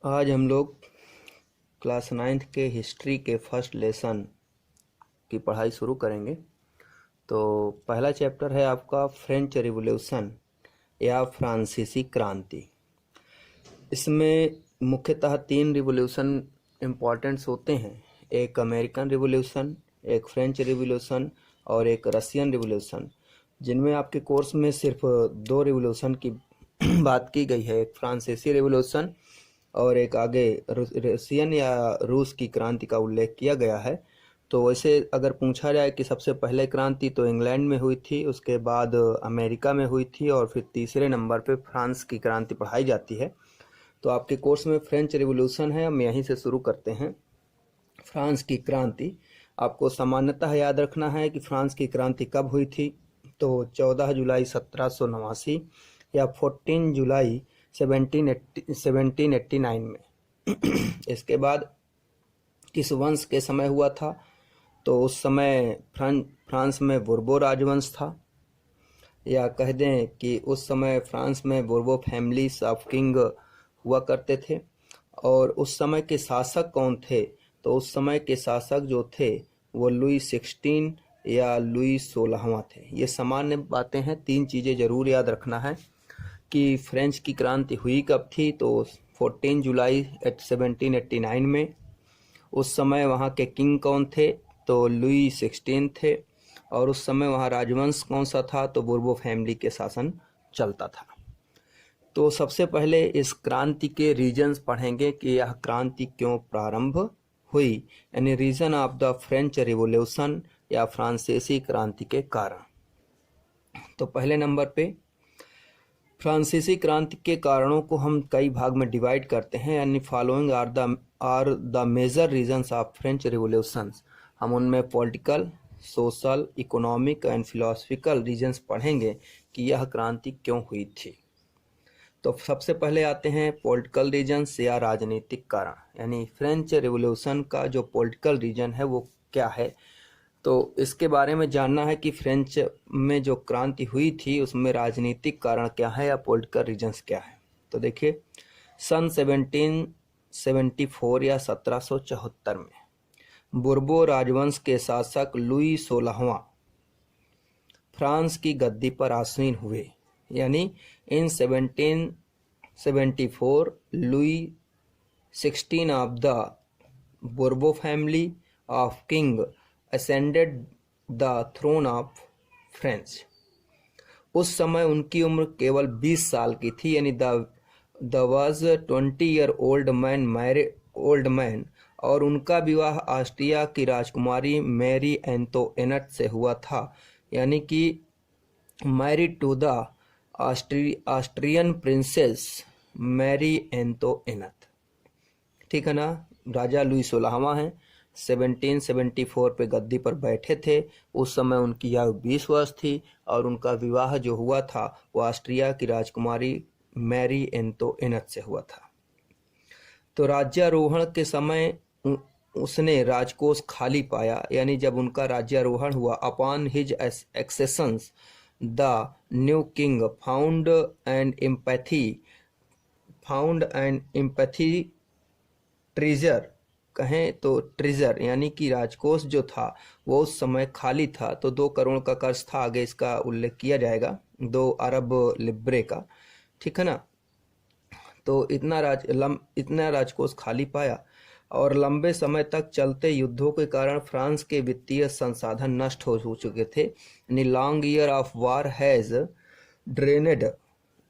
आज हम लोग क्लास 9th के हिस्ट्री के फर्स्ट लेसन की पढ़ाई शुरू करेंगे। तो पहला चैप्टर है आपका फ्रेंच रिवॉल्यूशन या फ्रांसीसी क्रांति। इसमें मुख्यतः 3 रिवॉल्यूशन इम्पॉर्टेंट्स होते हैं, एक अमेरिकन रिवॉल्यूशन, एक फ्रेंच रिवॉल्यूशन और एक रशियन रिवॉल्यूशन, जिनमें आपके कोर्स में सिर्फ 2 रिवॉल्यूशन की बात की गई है, एक फ्रांसीसी रिवॉल्यूशन और एक आगे रशियन या रूस की क्रांति का उल्लेख किया गया है। तो वैसे अगर पूछा जाए कि सबसे पहले क्रांति तो इंग्लैंड में हुई थी, उसके बाद अमेरिका में हुई थी और फिर तीसरे नंबर पे फ्रांस की क्रांति पढ़ाई जाती है। तो आपके कोर्स में फ्रेंच रिवॉल्यूशन है, हम यहीं से शुरू करते हैं। फ्रांस की क्रांति आपको सामान्यतः याद रखना है कि फ्रांस की क्रांति कब हुई थी। तो 14 जुलाई 1789 या 14 जुलाई 1789 में। इसके बाद किस वंश के समय हुआ था? तो उस समय फ्रांस में बुर्बो राजवंश था, या कह दें कि उस समय फ्रांस में बुर्बो फैमिलीज ऑफ किंग हुआ करते थे। और उस समय के शासक कौन थे? तो उस समय के शासक जो थे वो लुई 16 या लुई 16वां थे। ये सामान्य बातें हैं, 3 चीज़ें जरूर याद रखना है कि फ्रेंच की क्रांति हुई कब थी। तो 14 जुलाई 1789 में। उस समय वहाँ के किंग कौन थे? तो लुई 16 थे। और उस समय वहाँ राजवंश कौन सा था? तो बुर्बो फैमिली के शासन चलता था। तो सबसे पहले इस क्रांति के रीजन्स पढ़ेंगे कि यह क्रांति क्यों प्रारंभ हुई, यानी reason of the French revolution या फ्रांसीसी क्रांति के कारण। तो पहले नंबर पे फ्रांसीसी क्रांति के कारणों को हम कई भाग में डिवाइड करते हैं, यानी following are the major reasons of French revolution. हम उनमें political, social, economic and philosophical reasons पढ़ेंगे कि यह क्रांति क्यों हुई थी। तो सबसे पहले आते हैं पॉलिटिकल रीजन्स या राजनीतिक कारण, यानी फ्रेंच रिवॉल्यूशन का जो पॉलिटिकल रीजन है वो क्या है। तो इसके बारे में जानना है कि फ्रेंच में जो क्रांति हुई थी उसमें राजनीतिक कारण क्या है या पॉलिटिकल रीजन्स क्या है। तो देखिए, सन 1774 या 1774 में बुर्बो राजवंश के शासक लुई 16वां फ्रांस की गद्दी पर आसीन हुए, यानी in 1774 Louis 16 of the Bourbon family of king ascended the throne of France। उस समय उनकी उम्र केवल 20 साल की थी, यानी द वाज 20-year-old मैन, और उनका विवाह ऑस्ट्रिया की राजकुमारी मैरी एंतोइनेट से हुआ था, यानी कि married to the Austrian princess Marie Antoinette. ठीक है ना। राजा लुई 16वां हैं, 1774 पे गद्दी पर बैठे थे। उस समय उनकी आयु 20 वर्ष थी और उनका विवाह जो हुआ था वो ऑस्ट्रिया की राजकुमारी मैरी एंतोइनेट से हुआ था। तो राज्यारोहण के समय उसने राजकोष खाली पाया, यानी जब उनका राज्यारोहण हुआ, upon his accessions the new king found and empathy treasure, कहें तो ट्रेजर यानी कि राजकोष जो था वो उस समय खाली था। तो 2 करोड़ का कर्ज था, आगे इसका उल्लेख किया जाएगा, 2 अरब लिब्रे का। ठीक है ना। तो इतना राजकोष खाली पाया और लंबे समय तक चलते युद्धों के कारण फ्रांस के वित्तीय संसाधन नष्ट हो चुके थे, यानी long year of war has drained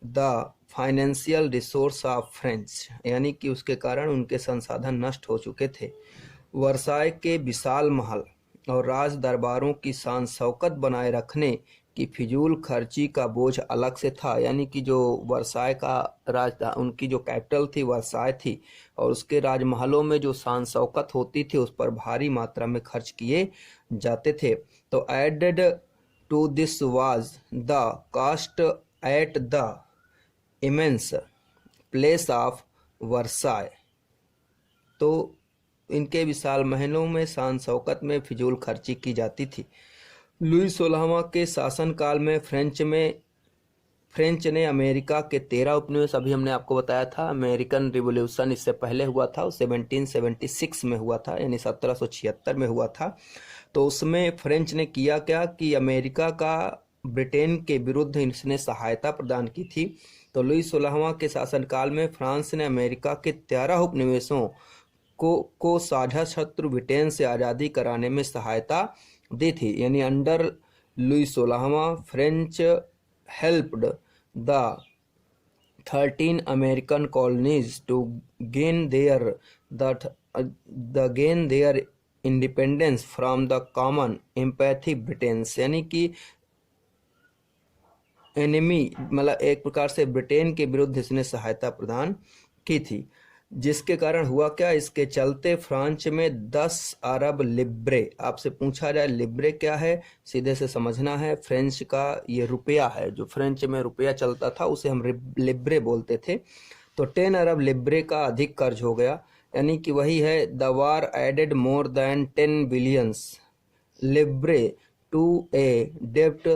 the financial resource of French, यानी कि उसके कारण उनके संसाधन नष्ट हो चुके थे। वर्साय के विशाल महल और राज दरबारों की शान शौकत बनाए रखने की फिजूल खर्ची का बोझ अलग से था, यानी कि जो वर्साय का उनकी जो कैपिटल थी वर्साय थी, और उसके राजमहलों में जो शान शौकत होती थी उस पर भारी मात्रा में खर्च किए जाते थे। तो added to this was the cost at the immense place of Versailles. तो इनके विशाल महलों में शान शौकत में फिजूल खर्ची की जाती थी। लुई 16वां के शासनकाल में फ्रेंच ने अमेरिका के 13 उपनिवेश, अभी हमने आपको बताया था अमेरिकन रिवॉल्यूशन इससे पहले हुआ था, 1776 में हुआ था, यानी 1776 में हुआ था। तो उसमें फ्रेंच ने किया क्या कि अमेरिका का ब्रिटेन के विरुद्ध इसने सहायता प्रदान की थी। तो लुई 16वां के शासनकाल में फ्रांस ने अमेरिका के 13 उपनिवेशों को साझा शत्रु ब्रिटेन से आज़ादी कराने में सहायता दी थी। यानी अंडर लुई 16वां French helped the 13 American colonies to gain their independence from the common empathy Britains. यानी कि एनिमी, मतलब एक प्रकार से ब्रिटेन के विरुद्ध इसने सहायता प्रदान की थी, जिसके कारण हुआ क्या, इसके चलते फ्रांस में 10 अरब लिब्रे। आपसे पूछा जाए लिब्रे क्या है, सीधे से समझना है, फ्रेंच का ये रुपया है, जो फ्रेंच में रुपया चलता था उसे हम लिब्रे बोलते थे। तो 10 अरब लिब्रे का अधिक कर्ज हो गया, यानी कि वही है the war added more than 10 billions Libre to ए डेब्ट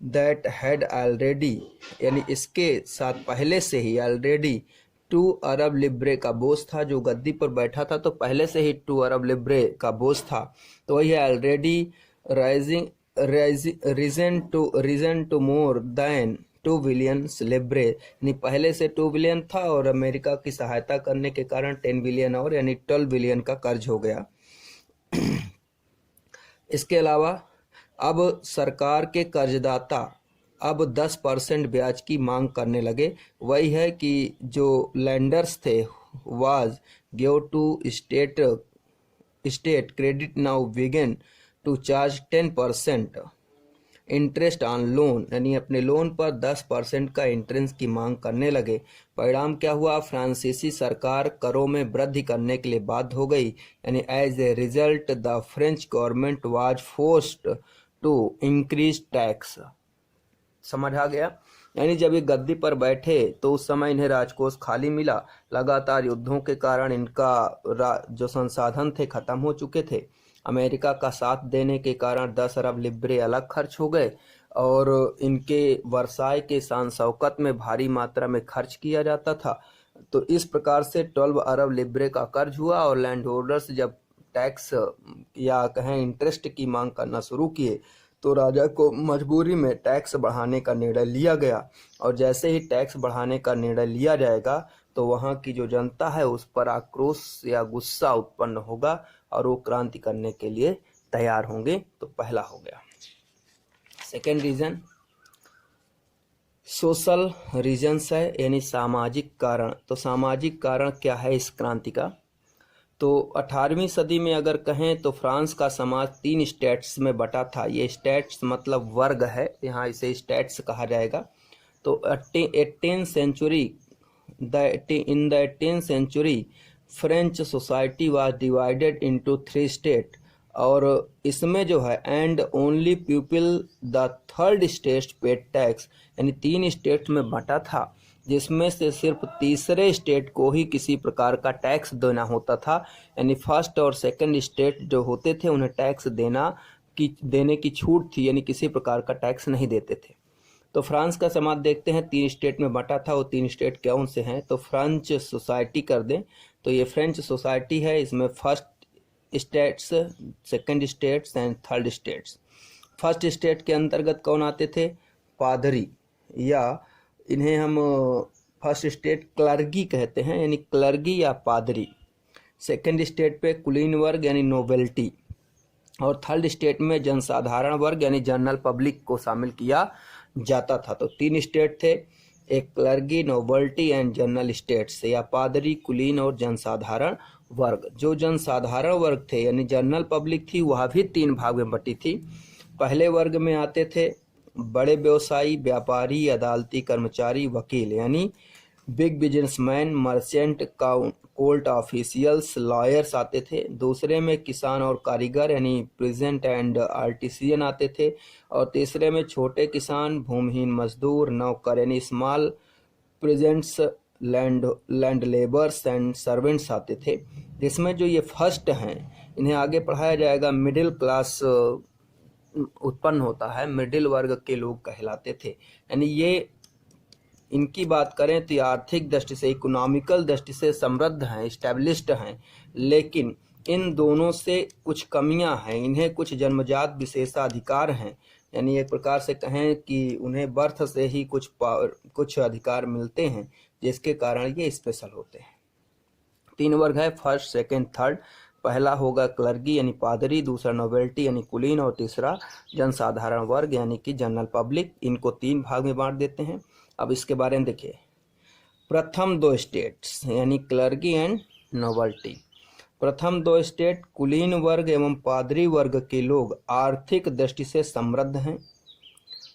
दैट हैड ऑलरेडी, यानी इसके साथ पहले से ही ऑलरेडी 2 अरब लिब्रे का बोझ था। जो गद्दी पर बैठा था तो पहले से ही 2 अरब लिब्रे का बोझ था। तो वही है already reason to more than 2 billion लिब्रे, यानी पहले से 2 बिलियन था और अमेरिका की सहायता करने के कारण 10 बिलियन और यानी 12 बिलियन का कर्ज हो गया। इसके अलावा अब सरकार के कर्जदाता अब 10% ब्याज की मांग करने लगे। वही है कि जो लैंडर्स थे was give to state credit now begin to charge 10% interest on loan, यानी अपने लोन पर 10% का इंटरेस्ट की मांग करने लगे। परिणाम क्या हुआ, फ्रांसीसी सरकार करों में वृद्धि करने के लिए बाध्य हो गई। यानी as a result the French government was forced to increase tax. समझ आ गया। यानी जब ये गद्दी पर बैठे तो उस समय इन्हें राजकोष खाली मिला। लगातार युद्धों के कारण इनका जो संसाधन थे खत्म हो चुके थे। अमेरिका का साथ देने के कारण 10 अरब लिब्रे अलग खर्च हो गए और इनके वर्साय के शान शौकत में भारी मात्रा में खर्च किया जाता था। तो इस प्रकार से 12 अरब लिब्रे का कर्ज हुआ और लैंड होल्डर्स जब टैक्स या कहें इंटरेस्ट की मांग करना शुरू किए तो राजा को मजबूरी में टैक्स बढ़ाने का निर्णय लिया गया। और जैसे ही टैक्स बढ़ाने का निर्णय लिया जाएगा तो वहाँ की जो जनता है उस पर आक्रोश या गुस्सा उत्पन्न होगा और वो क्रांति करने के लिए तैयार होंगे। तो पहला हो गया। सेकेंड रीजन सोशल रीजन्स है, यानी सामाजिक कारण। तो सामाजिक कारण क्या है इस क्रांति का, तो 18वीं सदी में अगर कहें तो फ्रांस का समाज 3 स्टेट्स में बटा था। ये स्टेट्स मतलब वर्ग है, यहाँ इसे स्टेट्स कहा जाएगा। तो 18th century in the 18th century French society was divided into 3 state, और इसमें जो है and only people the third state paid tax, यानी 3 स्टेट में बटा था जिसमें से सिर्फ तीसरे स्टेट को ही किसी प्रकार का टैक्स देना होता था। यानी फर्स्ट और सेकंड स्टेट जो होते थे उन्हें टैक्स देने की छूट थी, यानी किसी प्रकार का टैक्स नहीं देते थे। तो फ्रांस का समाज देखते हैं 3 स्टेट में बटा था। वो 3 स्टेट कौन से हैं, तो फ्रेंच सोसाइटी कर दें तो ये फ्रेंच सोसाइटी है। इसमें first states, second states and third states. First state के अंतर्गत कौन आते थे, पादरी, या इन्हें हम फर्स्ट स्टेट क्लर्गी कहते हैं, यानी क्लर्गी या पादरी। सेकंड स्टेट पे कुलीन वर्ग यानी नोबेल्टी, और थर्ड स्टेट में जनसाधारण वर्ग यानी जनरल पब्लिक को शामिल किया जाता था। तो 3 स्टेट थे, एक clergy, novelty and general states, या पादरी, कुलीन और जनसाधारण वर्ग। जो जनसाधारण वर्ग थे यानी जनरल पब्लिक थी वह भी 3 भाग में बटी थी। पहले वर्ग में आते थे बड़े व्यवसायी, व्यापारी, अदालती कर्मचारी, वकील यानी big businessman, merchant, court officials, lawyers आते थे। दूसरे में किसान और कारीगर यानी प्रेजेंट एंड आर्टिसियन आते थे। और तीसरे में छोटे किसान, भूमिहीन मजदूर, नौकर यानी small presents, land labours and servants आते थे। जिसमें जो ये फर्स्ट हैं इन्हें आगे पढ़ाया जाएगा, मिडिल क्लास उत्पन्न होता है, मिडिल वर्ग के लोग कहलाते थे। यानी ये इनकी बात करें तो ये आर्थिक दृष्टि से, इकोनॉमिकल दृष्टि से समृद्ध हैं, इस्टेब्लिश्ड हैं, लेकिन इन दोनों से कुछ कमियां हैं। इन्हें कुछ जन्मजात विशेषाधिकार हैं, यानी एक प्रकार से कहें कि उन्हें बर्थ से ही कुछ अधिकार मिलते हैं, जिसके कारण ये स्पेशल होते हैं। 3 वर्ग है, फर्स्ट, सेकंड, थर्ड। पहला होगा क्लर्गी यानी पादरी, दूसरा नोबेल्टी यानी कुलीन, और तीसरा जनसाधारण वर्ग यानी कि जनरल पब्लिक। इनको 3 भाग में बांट देते हैं। अब इसके बारे में देखिए, प्रथम 2 स्टेट्स यानी क्लर्गी एंड नोबेल्टी। प्रथम 2 स्टेट कुलीन वर्ग एवं पादरी वर्ग के लोग आर्थिक दृष्टि से समृद्ध हैं,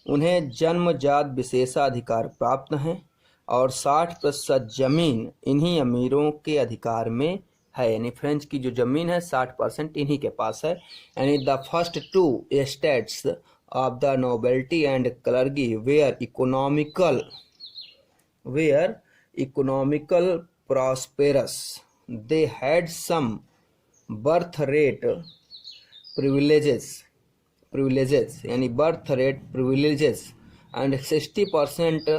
उन्हें जन्मजात विशेषाधिकार प्राप्त हैं और 60% जमीन इन्हीं अमीरों के अधिकार में है, यानी फ्रेंच की जो जमीन है 60% इन्हीं के पास है। यानी the first 2 states of the nobility and clergy were economical prosperous. They had some birth rate privileges यानी birth rate privileges, and 60%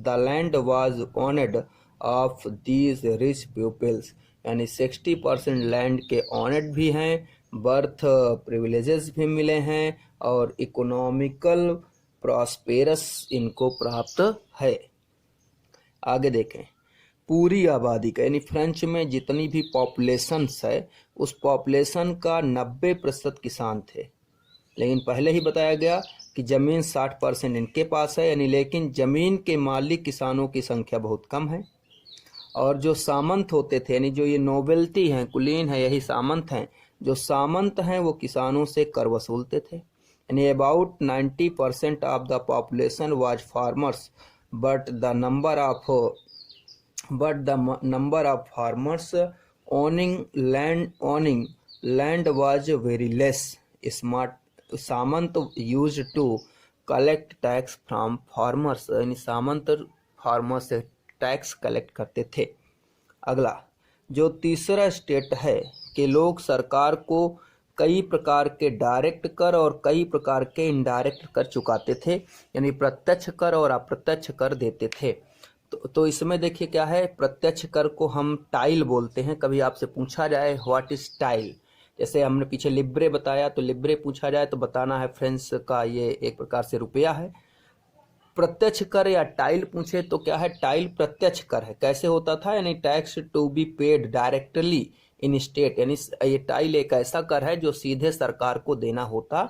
the land was owned of these rich pupils. यानी 60% लैंड के ऑनेड भी हैं, बर्थ प्रिविलेजेस भी मिले हैं और economical prosperous इनको प्राप्त है। आगे देखें, पूरी आबादी का यानी फ्रेंच में जितनी भी पॉपुलेशंस है उस पॉपुलेशन का 90% किसान थे, लेकिन पहले ही बताया गया कि ज़मीन 60% इनके पास है, यानी लेकिन ज़मीन के मालिक किसानों की संख्या बहुत कम है। और जो सामंत होते थे यानी जो ये नोबेल्टी हैं, कुलीन है, यही सामंत हैं। जो सामंत हैं वो किसानों से कर वसूलते थे, यानी about 90% of the population was farmers, but the number of farmers owning land was very less. सामंत used to collect tax from farmers, यानी सामंत फार्मर से टैक्स कलेक्ट करते थे। अगला जो तीसरा स्टेट है कि लोग सरकार को कई प्रकार के डायरेक्ट कर और कई प्रकार के इनडायरेक्ट कर चुकाते थे, यानी प्रत्यक्ष कर और अप्रत्यक्ष कर देते थे। तो इसमें देखिए क्या है, प्रत्यक्ष कर को हम टाइल बोलते हैं। कभी आपसे पूछा जाए व्हाट इज टाइल, जैसे हमने पीछे लिब्रे बताया, तो लिब्रे पूछा जाए तो बताना है फ्रेंच का ये एक प्रकार से रुपया है। प्रत्यक्ष कर या टाइल पूछे तो क्या है, टाइल प्रत्यक्ष कर है। कैसे होता था, यानी tax to be paid directly in state, यानी ये टाइल एक ऐसा कर है जो सीधे सरकार को देना होता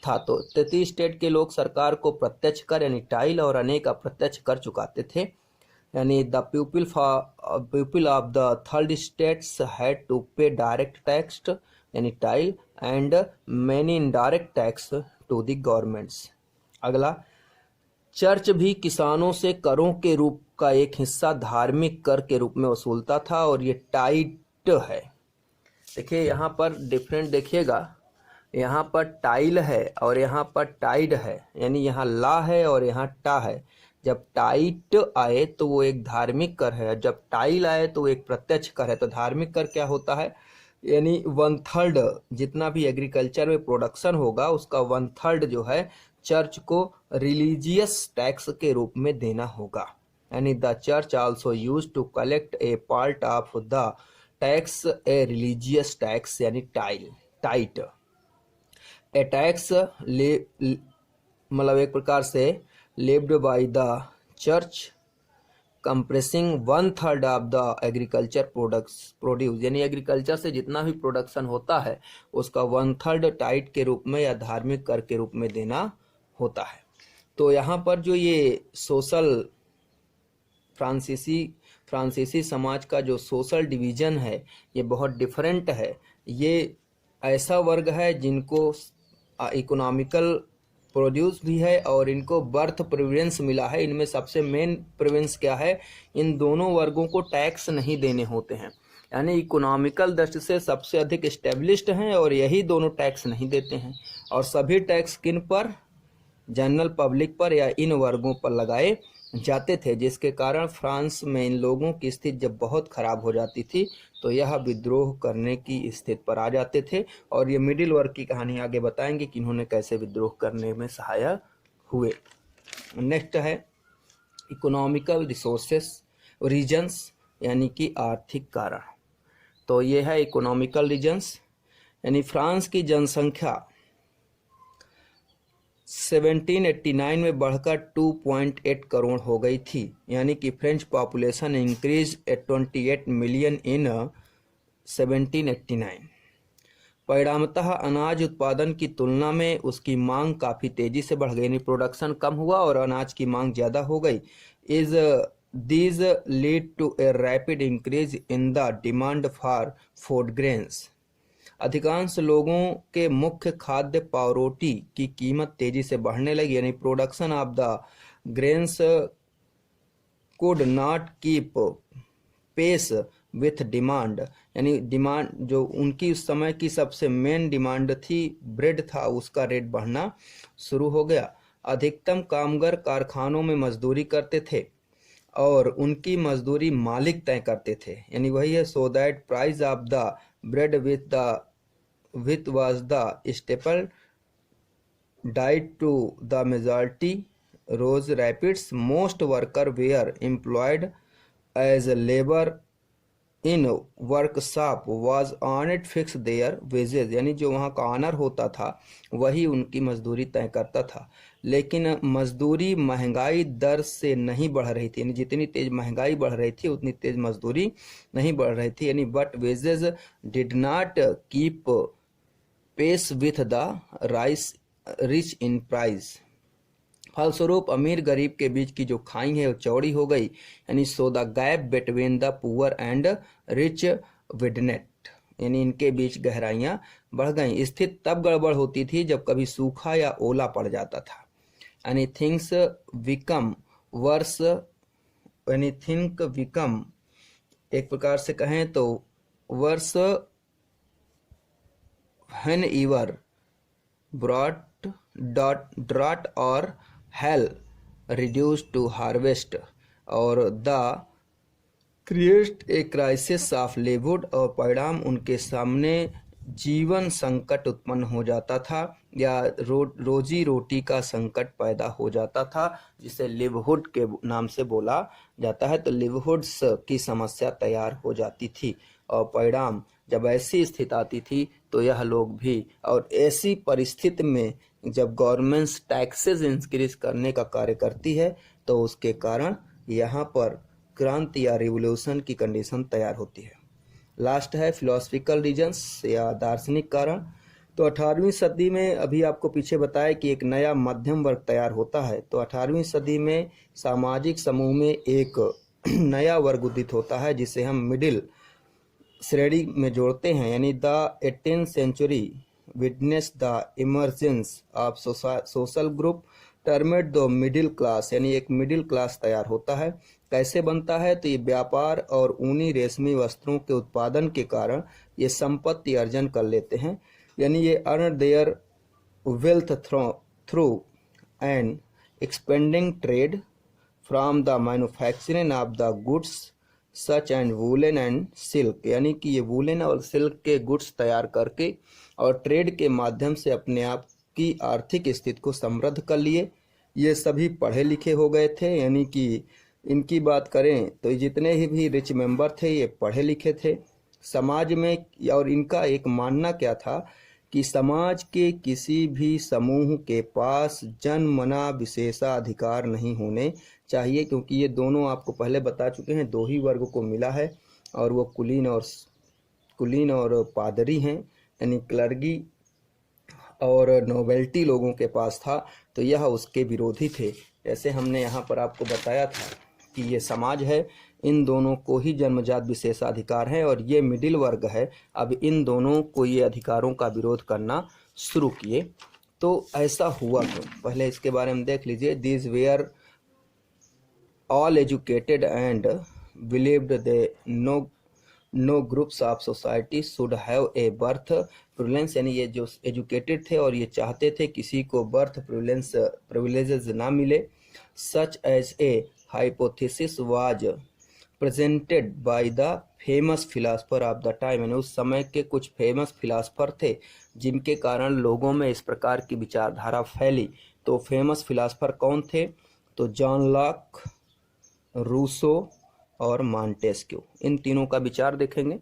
था। तो 33 स्टेट के लोग सरकार को प्रत्यक्ष कर यानी टाइल और अनेक अप्रत्यक्ष कर चुकाते थे। यानी the people of the third states had to pay direct tax यानी tithe and many indirect tax to the governments. अगला, चर्च भी किसानों से करों के रूप का एक हिस्सा धार्मिक कर के रूप में वसूलता था और ये टाइट है। देखिए यहाँ पर डिफरेंट देखिएगा, यहाँ पर टाइल है और यहाँ पर टाइड है, यानी यहाँ ला है और यहाँ टा है। जब टाइट आए तो वो एक धार्मिक कर है, जब टाइल आए तो वो एक प्रत्यक्ष कर है। तो धार्मिक कर क्या होता है, यानी 1/3 जितना भी एग्रीकल्चर में प्रोडक्शन होगा उसका 1/3 जो है चर्च को रिलीजियस टैक्स के रूप में देना होगा। यानी the church also use to collect a part of the tax a religious tax यानी टाइट। ए टैक्स मतलब एक प्रकार से levied by the church comprising 1/3 of the agriculture produce, यानी एग्रीकल्चर से जितना भी प्रोडक्शन होता है उसका 1/3 टाइट के रूप में या धार्मिक कर के रूप में देना होता है। तो यहाँ पर जो ये सोशल फ्रांसीसी समाज का जो सोशल डिवीजन है ये बहुत डिफरेंट है। ये ऐसा वर्ग है जिनको इकोनॉमिकल प्रोड्यूस भी है और इनको बर्थ प्रिविलेंस मिला है। इनमें सबसे मेन प्रिविलेंस क्या है, इन दोनों वर्गों को टैक्स नहीं देने होते हैं, यानी इकोनॉमिकल दृष्टि से सबसे अधिक एस्टेब्लिश्ड हैं और यही दोनों टैक्स नहीं देते हैं। और सभी टैक्स किन पर, जनरल पब्लिक पर या इन वर्गों पर लगाए जाते थे, जिसके कारण फ्रांस में इन लोगों की स्थिति जब बहुत खराब हो जाती थी तो यह विद्रोह करने की स्थिति पर आ जाते थे। और ये मिडिल वर्ग की कहानी आगे बताएंगे कि इन्होंने कैसे विद्रोह करने में सहायक हुए। नेक्स्ट है इकोनॉमिकल रिसोर्सेस रीजन्स यानी कि आर्थिक कारण। तो ये है इकोनॉमिकल रीजन्स। यानी फ्रांस की जनसंख्या 1789 में बढ़कर 2.8 करोड़ हो गई थी, यानी कि French population increase at 28 million in 1789। परिणामतः अनाज उत्पादन की तुलना में उसकी मांग काफ़ी तेजी से बढ़ गई, यानी प्रोडक्शन कम हुआ और अनाज की मांग ज़्यादा हो गई। Is these lead to a rapid increase in the demand for food grains. अधिकांश लोगों के मुख्य खाद्य पावरोटी की कीमत तेजी से बढ़ने लगी, यानी production of the grains could not keep pace with demand. यानी डिमांड जो उनकी उस समय की सबसे मेन डिमांड थी, ब्रेड था, उसका रेट बढ़ना शुरू हो गया। अधिकतम कामगार कारखानों में मजदूरी करते थे और उनकी मजदूरी मालिक तय करते थे, यानी वही है। So that price of the bread with was the staple diet to the majority rose rapids. Most workers were employed as labor in workshop was earned fixed their wages। यानी जो वहाँ का ऑनर होता था वही उनकी मजदूरी तय करता था, लेकिन मजदूरी महंगाई दर से नहीं बढ़ रही थी, यानी जितनी तेज महंगाई बढ़ रही थी उतनी तेज मजदूरी नहीं बढ़ रही थी। यानी but wages did not keep pace with the rise rich in price. फलस्वरूप अमीर गरीब के बीच की जो खाई है वो चौड़ी हो गई, यानी so the gap between the poor and rich widened, यानी इनके बीच गहराइयां बढ़ गई। स्थिति तब गड़बड़ होती थी जब कभी सूखा या ओला पड़ जाता था। यानी थिंग्स बिकम वर्स, यानी थिंक बिकम एक प्रकार से कहें तो verse whenever brought drought or hail reduced to harvest or the create a crisis of livelihood। और परिणाम उनके सामने जीवन संकट उत्पन्न हो जाता था या रोजी रोटी का संकट पैदा हो जाता था, जिसे लिवहुड के नाम से बोला जाता है। तो लिवहुड्स की समस्या तैयार हो जाती थी और परिणाम जब ऐसी स्थिति आती थी तो यह लोग भी, और ऐसी परिस्थिति में जब गवर्नमेंट्स टैक्सेस इंक्रीज करने का कार्य करती है तो उसके कारण यहाँ पर क्रांति या रिवोल्यूशन की कंडीशन तैयार होती है। लास्ट है फिलोसफिकल रीजन्स या दार्शनिक कारण। तो 18वीं सदी में अभी आपको पीछे बताया कि एक नया मध्यम वर्ग तैयार होता है। तो 18वीं सदी में सामाजिक समूह में एक नया वर्ग उदित होता है जिसे हम मिडिल श्रेणी में जोड़ते हैं। यानी the 18th century witness the emergence of social group termed the middle class, यानी एक मिडिल क्लास तैयार होता है। कैसे बनता है? तो ये व्यापार और ऊनी रेशमी वस्त्रों के उत्पादन के कारण ये संपत्ति अर्जन कर लेते हैं, यानी ये earn there wealth through and expanding trade from the manufacturing of the goods such and woollen and silk, यानी कि ये वूलन और सिल्क के गुड्स तैयार करके और ट्रेड के माध्यम से अपने आप की आर्थिक स्थिति को समृद्ध कर लिए। ये सभी पढ़े लिखे हो गए थे, यानी कि इनकी बात करें तो जितने ही भी रिच मेंबर थे ये पढ़े लिखे थे समाज में। और इनका एक मानना क्या था कि समाज के किसी भी समूह के पास जन्मना विशेषाधिकार नहीं होने चाहिए, क्योंकि ये दोनों आपको पहले बता चुके हैं, दो ही वर्ग को मिला है और वो कुलीन और पादरी हैं, यानी क्लर्गी और नोबेल्टी लोगों के पास था, तो यह उसके विरोधी थे। जैसे हमने यहाँ पर आपको बताया था कि ये समाज है, इन दोनों को ही जन्मजात विशेषाधिकार है और ये मिडिल वर्ग है। अब इन दोनों को ये अधिकारों का विरोध करना शुरू किए। तो ऐसा हुआ तो पहले इसके बारे में देख लीजिए। These where all educated and believed they know groups of society should have a birth prevalence, यानी ये जो एजुकेटेड थे और ये चाहते थे किसी को बर्थ प्रिविलेजेस ना मिले। Such as a hypothesis was presented by the famous philosopher of the time, यानी उस समय के कुछ फेमस फिलासफर थे जिनके कारण लोगों में इस प्रकार की विचारधारा फैली। तो फेमस फिलासफर कौन थे? तो जॉन लॉक, रूसो और मॉन्टेस्क्यू, इन तीनों का विचार देखेंगे।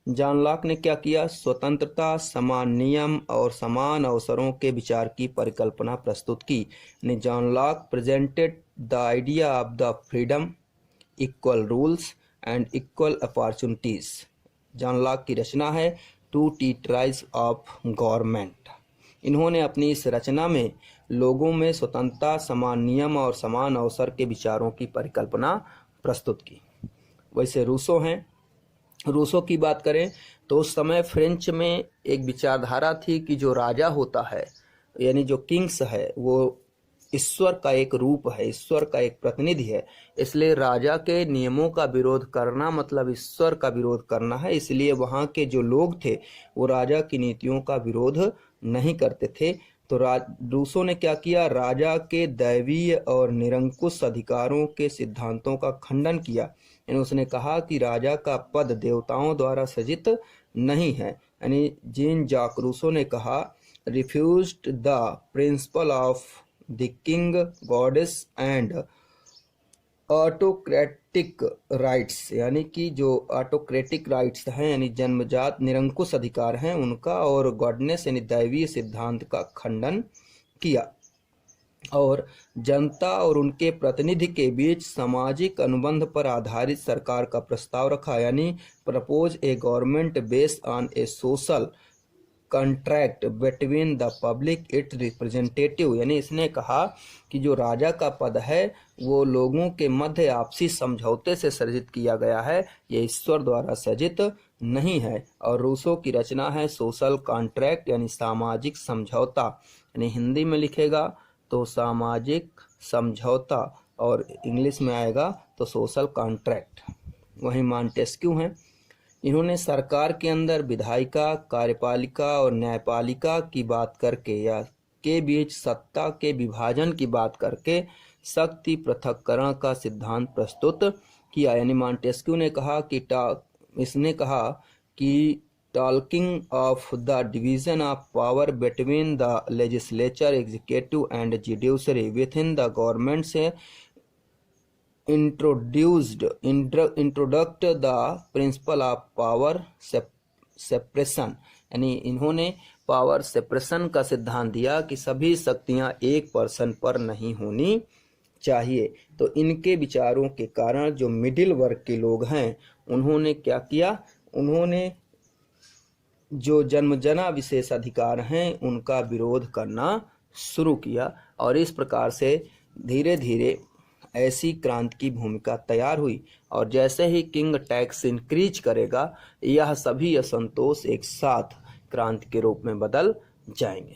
जॉन लॉक ने क्या किया? स्वतंत्रता, समान नियम और समान अवसरों के विचार की परिकल्पना प्रस्तुत की। John Locke presented the idea of the freedom, equal rules and equal opportunities. John Locke की रचना है टू टीचराइज ऑफ गवर्नमेंट। इन्होंने अपनी इस रचना में लोगों में स्वतंत्रता, समान नियम और समान अवसर के विचारों की परिकल्पना प्रस्तुत की। वैसे रूसो हैं, रूसो की बात करें तो उस समय फ्रेंच में एक विचारधारा थी कि जो राजा होता है, यानी जो किंग्स है, वो ईश्वर का एक रूप है, ईश्वर का एक प्रतिनिधि है। इसलिए राजा के नियमों का विरोध करना मतलब ईश्वर का विरोध करना है। इसलिए वहाँ के जो लोग थे वो राजा की नीतियों का विरोध नहीं करते थे। तो रूसो ने क्या किया? राजा के दैवीय और निरंकुश अधिकारों के सिद्धांतों का खंडन किया। यानी उसने कहा कि राजा का पद देवताओं द्वारा सृजित नहीं है। यानी जीन जाक रूसो ने कहा, refused the principle of the king, goddess and autocratic rights, यानी कि जो ऑटोक्रेटिक राइट्स हैं यानी जन्मजात निरंकुश अधिकार हैं उनका, और गॉडनेस यानी दैवीय सिद्धांत का खंडन किया, और जनता और उनके प्रतिनिधि के बीच सामाजिक अनुबंध पर आधारित सरकार का प्रस्ताव रखा। यानी propose A government based on A social contract between the public it representative. यानी इसने कहा कि जो राजा का पद है वो लोगों के मध्य आपसी समझौते से सृजित किया गया है, ये ईश्वर द्वारा सृजित नहीं है। और रूसो की रचना है सोशल कॉन्ट्रैक्ट यानी सामाजिक समझौता। यानी हिंदी में लिखेगा तो सामाजिक समझौता और इंग्लिश में आएगा तो सोशल कॉन्ट्रैक्ट। वहीं मॉन्टेस्क्यू हैं, इन्होंने सरकार के अंदर विधायिका, कार्यपालिका और न्यायपालिका की बात करके या के बीच सत्ता के विभाजन की बात करके शक्ति पृथक्करण का सिद्धांत प्रस्तुत किया। यानी मॉन्टेस्क्यू ने कहा कि talking of the division of power between the legislature, executive and judiciary within the government से introduced the principle of power separation. यानी इन्होंने पावर सेपरेशन का सिद्धांत दिया कि सभी शक्तियां एक पर्सन पर नहीं होनी चाहिए। तो इनके विचारों के कारण जो मिडिल वर्ग के लोग हैं उन्होंने क्या किया? उन्होंने जो जन्मजना विशेष अधिकार हैं उनका विरोध करना शुरू किया, और इस प्रकार से धीरे धीरे ऐसी क्रांति की भूमिका तैयार हुई। और जैसे ही किंग टैक्स इंक्रीज करेगा, यह सभी असंतोष एक साथ क्रांति के रूप में बदल जाएंगे।